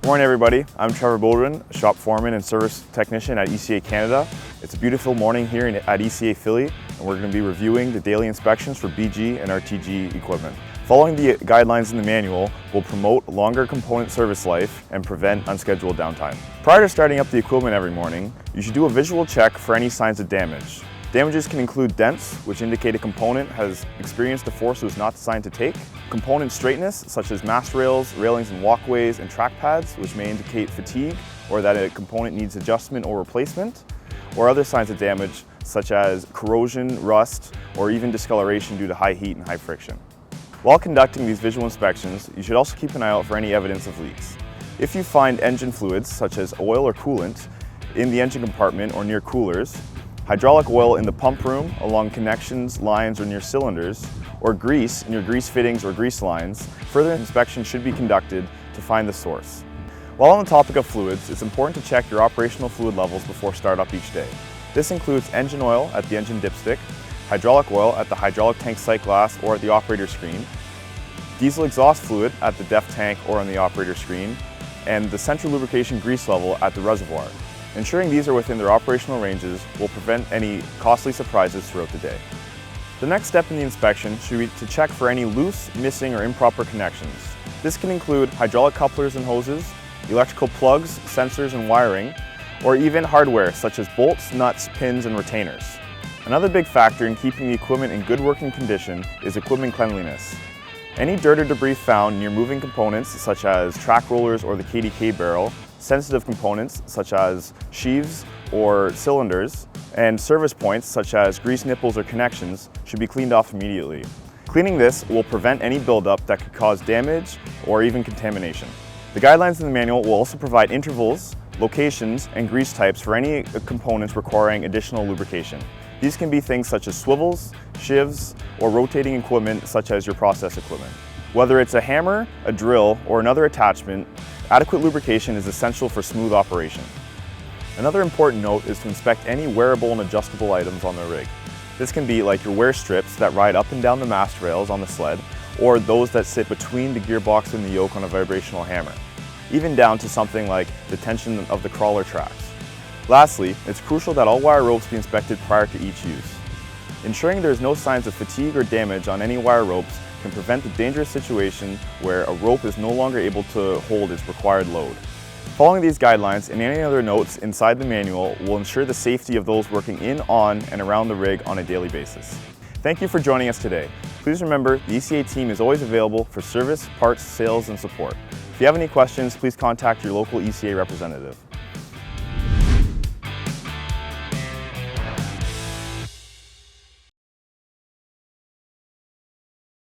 Good morning everybody, I'm Trevor Beaudoin, shop foreman and service technician at ECA Canada. It's a beautiful morning here at ECA Philly, and we're going to be reviewing the daily inspections for BG and RTG equipment. Following the guidelines in the manual will promote longer component service life and prevent unscheduled downtime. Prior to starting up the equipment every morning, you should do a visual check for any signs of damage. Damages can include dents, which indicate a component has experienced a force it was not designed to take. Component straightness, such as mast rails, railings and walkways, and track pads, which may indicate fatigue or that a component needs adjustment or replacement. Or other signs of damage, such as corrosion, rust, or even discoloration due to high heat and high friction. While conducting these visual inspections, you should also keep an eye out for any evidence of leaks. If you find engine fluids, such as oil or coolant, in the engine compartment or near coolers, hydraulic oil in the pump room along connections, lines, or near cylinders, or grease in your grease fittings or grease lines, further inspection should be conducted to find the source. While on the topic of fluids, it's important to check your operational fluid levels before startup each day. This includes engine oil at the engine dipstick, hydraulic oil at the hydraulic tank sight glass or at the operator screen, diesel exhaust fluid at the DEF tank or on the operator screen, and the central lubrication grease level at the reservoir. Ensuring these are within their operational ranges will prevent any costly surprises throughout the day. The next step in the inspection should be to check for any loose, missing, or improper connections. This can include hydraulic couplers and hoses, electrical plugs, sensors, and wiring, or even hardware such as bolts, nuts, pins, and retainers. Another big factor in keeping the equipment in good working condition is equipment cleanliness. Any dirt or debris found near moving components such as track rollers or the KDK barrel, sensitive components such as sheaves or cylinders, and service points such as grease nipples or connections should be cleaned off immediately. Cleaning this will prevent any buildup that could cause damage or even contamination. The guidelines in the manual will also provide intervals, locations, and grease types for any components requiring additional lubrication. These can be things such as swivels, shivs, or rotating equipment such as your process equipment. Whether it's a hammer, a drill, or another attachment, adequate lubrication is essential for smooth operation. Another important note is to inspect any wearable and adjustable items on the rig. This can be like your wear strips that ride up and down the mast rails on the sled, or those that sit between the gearbox and the yoke on a vibrational hammer, even down to something like the tension of the crawler tracks. Lastly, it's crucial that all wire ropes be inspected prior to each use. Ensuring there is no signs of fatigue or damage on any wire ropes can prevent the dangerous situation where a rope is no longer able to hold its required load. Following these guidelines and any other notes inside the manual will ensure the safety of those working in, on, and around the rig on a daily basis. Thank you for joining us today. Please remember, the ECA team is always available for service, parts, sales, and support. If you have any questions, please contact your local ECA representative.